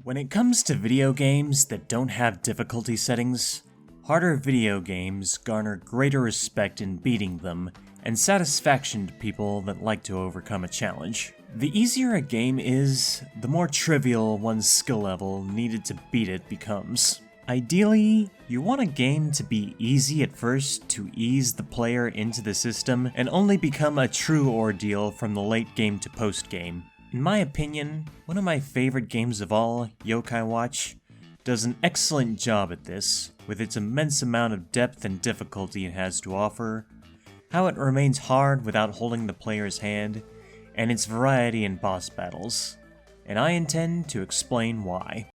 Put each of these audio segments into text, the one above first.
When it comes to video games that don't have difficulty settings, harder video games garner greater respect in beating them and satisfaction to people that like to overcome a challenge. The easier a game is, the more trivial one's skill level needed to beat it becomes. Ideally, you want a game to be easy at first to ease the player into the system and only become a true ordeal from the late game to post game. In my opinion, one of my favorite games of all, Yokai Watch, does an excellent job at this, with its immense amount of depth and difficulty it has to offer, how it remains hard without holding the player's hand, and its variety in boss battles. And I intend to explain why.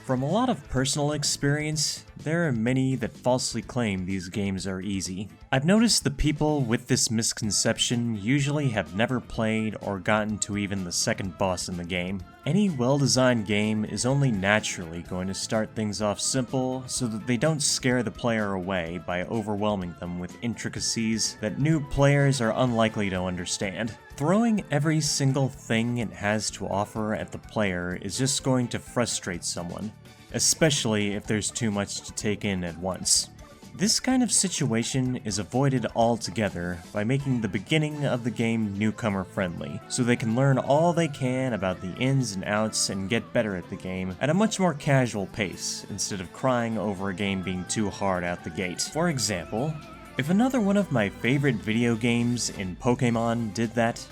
From a lot of personal experience, there are many that falsely claim these games are easy. I've noticed the people with this misconception usually have never played or gotten to even the second boss in the game. Any well-designed game is only naturally going to start things off simple so that they don't scare the player away by overwhelming them with intricacies that new players are unlikely to understand. Throwing every single thing it has to offer at the player is just going to frustrate someone, especially if there's too much to take in at once. This kind of situation is avoided altogether by making the beginning of the game newcomer friendly, so they can learn all they can about the ins and outs and get better at the game at a much more casual pace, instead of crying over a game being too hard out the gate. For example, if another one of my favorite video games in Pokemon did that,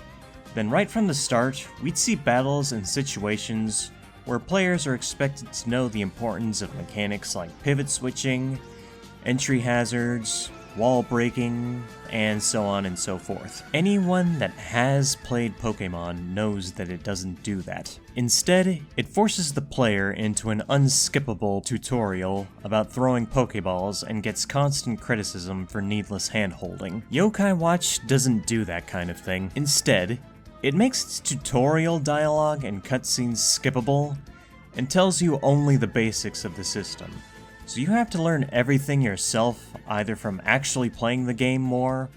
then right from the start, we'd see battles and situations where players are expected to know the importance of mechanics like pivot switching, entry hazards, wall breaking, and so on and so forth. Anyone that has played Pokemon knows that it doesn't do that. Instead, it forces the player into an unskippable tutorial about throwing Pokeballs and gets constant criticism for needless hand-holding. Yokai Watch doesn't do that kind of thing. Instead, it makes its tutorial dialogue and cutscenes skippable and tells you only the basics of the system. So you have to learn everything yourself, either from actually playing the game more,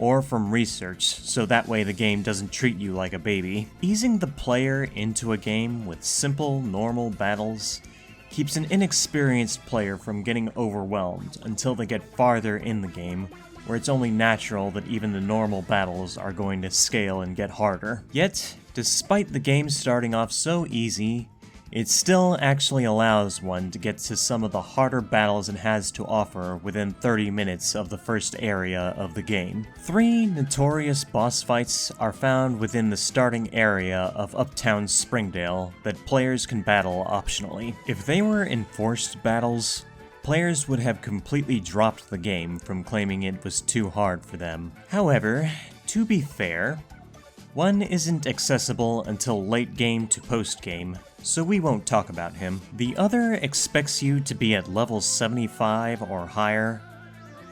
or from research, so that way the game doesn't treat you like a baby. Easing the player into a game with simple, normal battles keeps an inexperienced player from getting overwhelmed until they get farther in the game, where it's only natural that even the normal battles are going to scale and get harder. Yet, despite the game starting off so easy, it still actually allows one to get to some of the harder battles it has to offer within 30 minutes of the first area of the game. 3 notorious boss fights are found within the starting area of Uptown Springdale that players can battle optionally. If they were enforced battles, players would have completely dropped the game from claiming it was too hard for them. However, to be fair, one isn't accessible until late game to post game, so we won't talk about him. The other expects you to be at level 75 or higher,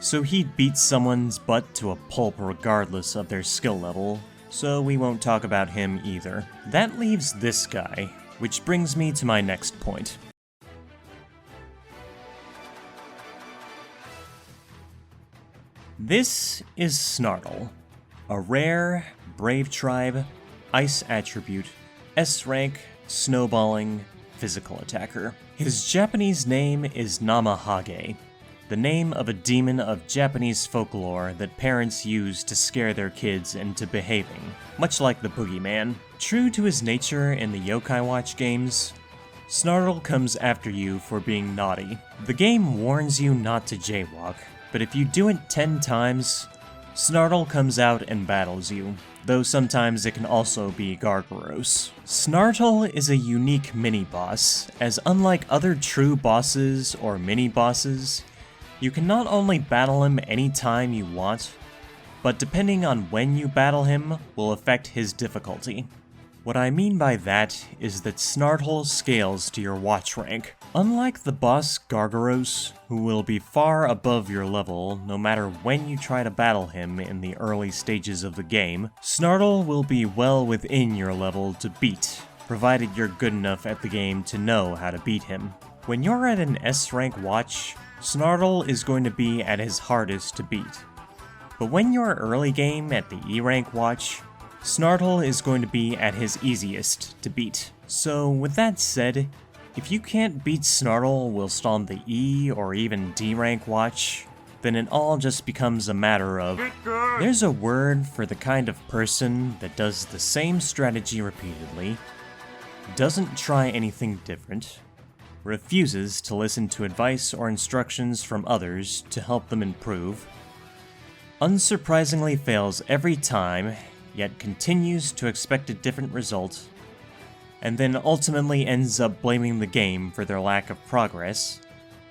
so he'd beat someone's butt to a pulp regardless of their skill level, so we won't talk about him either. That leaves this guy, which brings me to my next point. This is Snartle, a rare, brave tribe, ice attribute, S-rank, snowballing, physical attacker. His Japanese name is Namahage, the name of a demon of Japanese folklore that parents use to scare their kids into behaving, much like the boogeyman. True to his nature in the Yokai Watch games, Snartle comes after you for being naughty. The game warns you not to jaywalk, but if you do it 10 times, Snartle comes out and battles you, though sometimes it can also be Gargaros. Snartle is a unique mini-boss, as unlike other true bosses or mini-bosses, you can not only battle him anytime you want, but depending on when you battle him will affect his difficulty. What I mean by that is that Snartle scales to your watch rank. Unlike the boss Gargaros, who will be far above your level no matter when you try to battle him in the early stages of the game, Snartle will be well within your level to beat, provided you're good enough at the game to know how to beat him. When you're at an S-rank watch, Snartle is going to be at his hardest to beat. But when you're early game at the E-rank watch, Snartle is going to be at his easiest to beat. So with that said, if you can't beat Snartle whilst on the E or even D rank watch, then it all just becomes a matter of, there's a word for the kind of person that does the same strategy repeatedly, doesn't try anything different, refuses to listen to advice or instructions from others to help them improve, unsurprisingly fails every time, yet continues to expect a different result, and then ultimately ends up blaming the game for their lack of progress,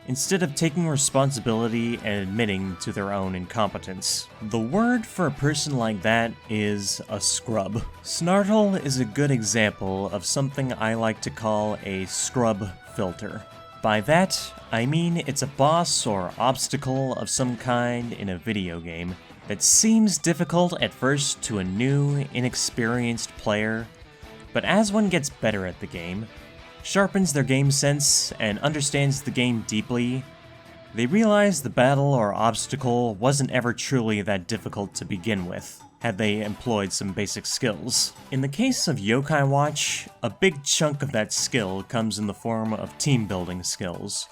instead of taking responsibility and admitting to their own incompetence. The word for a person like that is a scrub. Snartle is a good example of something I like to call a scrub filter. By that, I mean it's a boss or obstacle of some kind in a video game that seems difficult at first to a new, inexperienced player, but as one gets better at the game, sharpens their game sense, and understands the game deeply, they realize the battle or obstacle wasn't ever truly that difficult to begin with, had they employed some basic skills. In the case of Yokai Watch, a big chunk of that skill comes in the form of team building skills,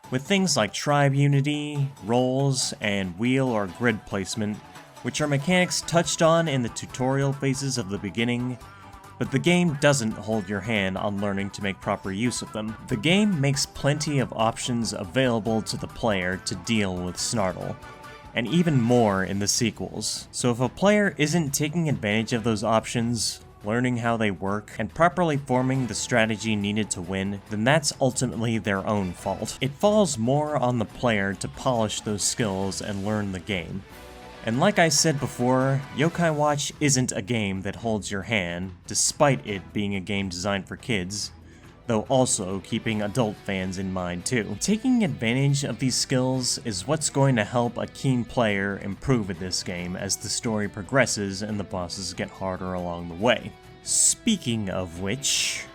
with things like tribe unity, roles, and wheel or grid placement, which are mechanics touched on in the tutorial phases of the beginning, but the game doesn't hold your hand on learning to make proper use of them. The game makes plenty of options available to the player to deal with Snartle, and even more in the sequels. So if a player isn't taking advantage of those options, learning how they work, and properly forming the strategy needed to win, then that's ultimately their own fault. It falls more on the player to polish those skills and learn the game. And like I said before, Yokai Watch isn't a game that holds your hand, despite it being a game designed for kids, though also keeping adult fans in mind too. Taking advantage of these skills is what's going to help a keen player improve at this game as the story progresses and the bosses get harder along the way. Speaking of which,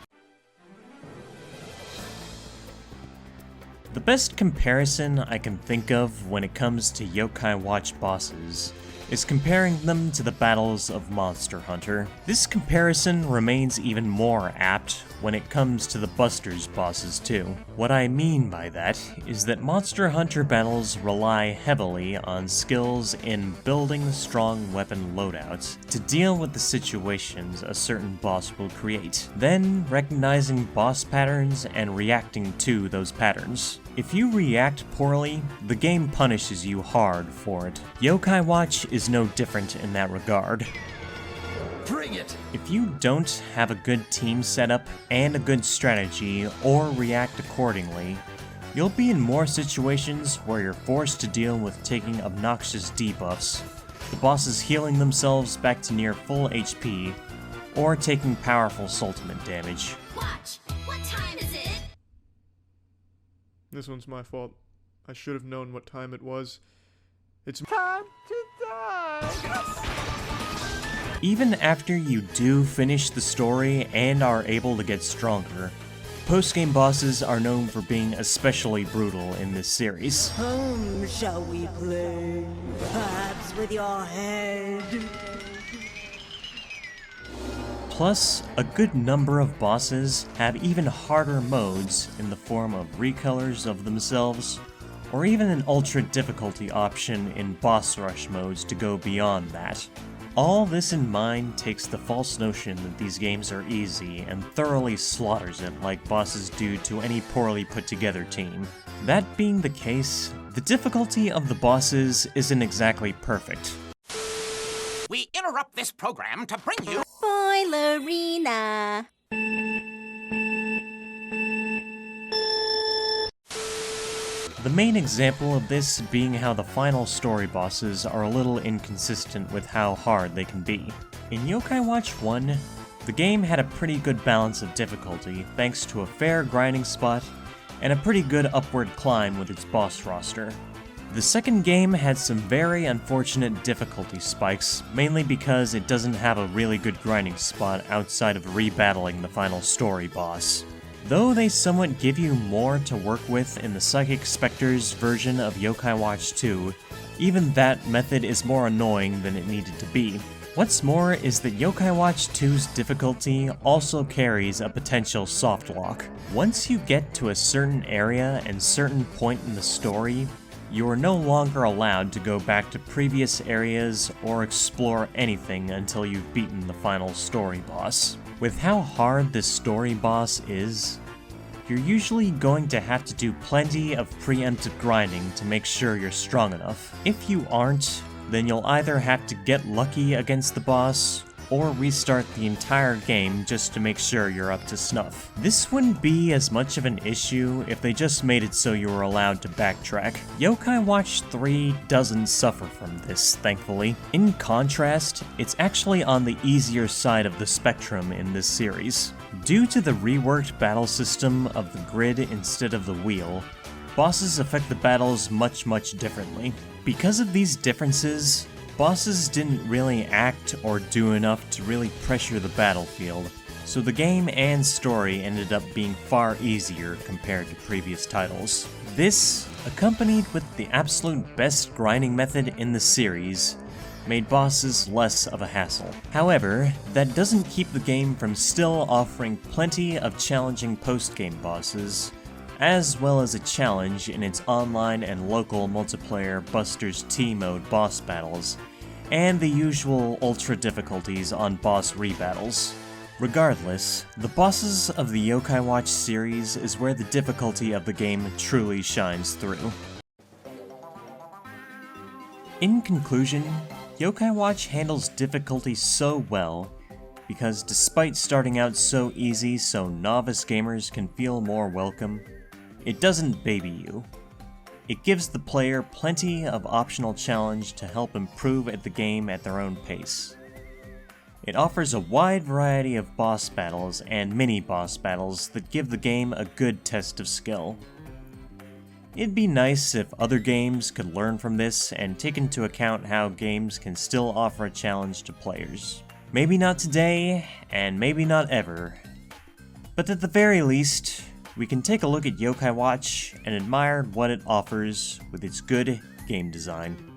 the best comparison I can think of when it comes to Yokai Watch bosses is comparing them to the battles of Monster Hunter. This comparison remains even more apt when it comes to the Busters bosses too. What I mean by that is that Monster Hunter battles rely heavily on skills in building strong weapon loadouts to deal with the situations a certain boss will create, then recognizing boss patterns and reacting to those patterns. If you react poorly, the game punishes you hard for it. Yokai Watch is no different in that regard. Bring it! If you don't have a good team setup and a good strategy or react accordingly, you'll be in more situations where you're forced to deal with taking obnoxious debuffs, the bosses healing themselves back to near full HP, or taking powerful ultimate damage. Watch! What time is it? This one's my fault. I should have known what time it was. It's time to die! Even after you do finish the story and are able to get stronger, post-game bosses are known for being especially brutal in this series. Whom shall we play? Perhaps with your head? Plus, a good number of bosses have even harder modes in the form of recolors of themselves, or even an ultra difficulty option in boss rush modes to go beyond that. All this in mind takes the false notion that these games are easy and thoroughly slaughters it like bosses do to any poorly put together team. That being the case, the difficulty of the bosses isn't exactly perfect. We interrupt this program to bring you Spoilerina! The main example of this being how the final story bosses are a little inconsistent with how hard they can be. In Yokai Watch 1, the game had a pretty good balance of difficulty thanks to a fair grinding spot and a pretty good upward climb with its boss roster. The second game had some very unfortunate difficulty spikes, mainly because it doesn't have a really good grinding spot outside of rebattling the final story boss. Though they somewhat give you more to work with in the Psychic Spectres version of Yokai Watch 2, even that method is more annoying than it needed to be. What's more is that Yokai Watch 2's difficulty also carries a potential soft lock. Once you get to a certain area and certain point in the story, you are no longer allowed to go back to previous areas or explore anything until you've beaten the final story boss. With how hard this story boss is, you're usually going to have to do plenty of preemptive grinding to make sure you're strong enough. If you aren't, then you'll either have to get lucky against the boss, or restart the entire game just to make sure you're up to snuff. This wouldn't be as much of an issue if they just made it so you were allowed to backtrack. Yokai Watch 3 doesn't suffer from this, thankfully. In contrast, it's actually on the easier side of the spectrum in this series. Due to the reworked battle system of the grid instead of the wheel, bosses affect the battles much differently. Because of these differences, bosses didn't really act or do enough to really pressure the battlefield, so the game and story ended up being far easier compared to previous titles. This, accompanied with the absolute best grinding method in the series, made bosses less of a hassle. However, that doesn't keep the game from still offering plenty of challenging post-game bosses, as well as a challenge in its online and local multiplayer Buster's-T mode boss battles, and the usual ultra difficulties on boss rebattles. Regardless, the bosses of the Yokai Watch series is where the difficulty of the game truly shines through. In conclusion, Yokai Watch handles difficulty so well because despite starting out so easy so novice gamers can feel more welcome, it doesn't baby you. It gives the player plenty of optional challenge to help improve at the game at their own pace. It offers a wide variety of boss battles and mini-boss battles that give the game a good test of skill. It'd be nice if other games could learn from this and take into account how games can still offer a challenge to players. Maybe not today, and maybe not ever, but at the very least, we can take a look at Yokai Watch and admire what it offers with its good game design.